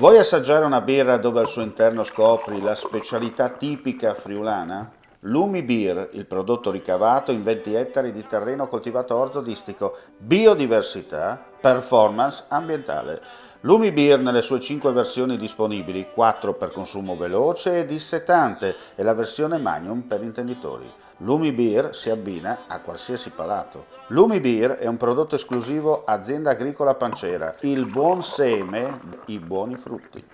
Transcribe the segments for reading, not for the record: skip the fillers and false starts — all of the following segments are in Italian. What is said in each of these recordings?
Vuoi assaggiare una birra dove al suo interno scopri la specialità tipica friulana? Lumi Beer, il prodotto ricavato in 20 ettari di terreno coltivato orzodistico, biodiversità, performance ambientale. Lumi Beer nelle sue 5 versioni disponibili, 4 per consumo veloce e dissetante e la versione Magnum per intenditori. Lumi Beer si abbina a qualsiasi palato. Lumi Beer è un prodotto esclusivo Azienda Agricola Pancera, il buon seme, i buoni frutti.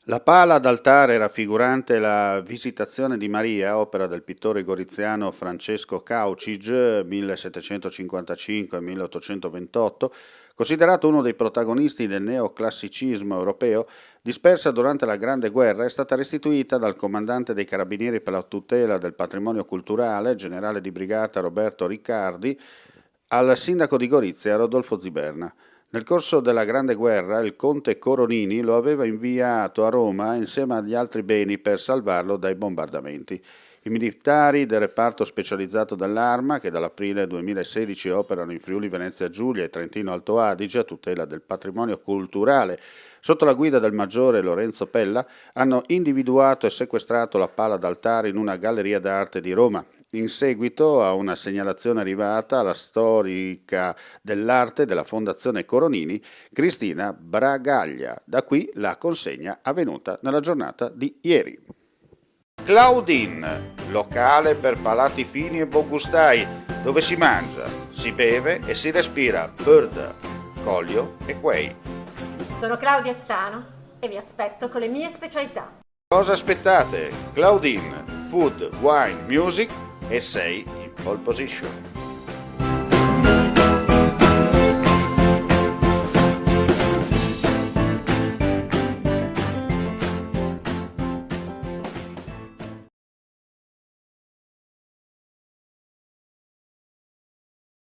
La pala d'altare raffigurante la Visitazione di Maria, opera del pittore goriziano Francesco Caucig, 1755-1828, considerato uno dei protagonisti del neoclassicismo europeo, dispersa durante la Grande Guerra, è stata restituita dal comandante dei Carabinieri per la tutela del patrimonio culturale, generale di brigata Roberto Riccardi, al sindaco di Gorizia Rodolfo Ziberna. Nel corso della Grande Guerra il conte Coronini lo aveva inviato a Roma insieme agli altri beni per salvarlo dai bombardamenti. I militari del reparto specializzato dell'Arma, che dall'aprile 2016 operano in Friuli Venezia Giulia e Trentino Alto Adige a tutela del patrimonio culturale, sotto la guida del maggiore Lorenzo Pella, hanno individuato e sequestrato la pala d'altare in una galleria d'arte di Roma. In seguito a una segnalazione arrivata alla storica dell'arte della Fondazione Coronini, Cristina Bragaglia. Da qui la consegna avvenuta nella giornata di ieri. Claudine, locale per palati fini e buongustai, dove si mangia, si beve e si respira bird, Collio e Quay. Sono Claudia Zano e vi aspetto con le mie specialità. Cosa aspettate? Claudine, food, wine, music e sei in pole position.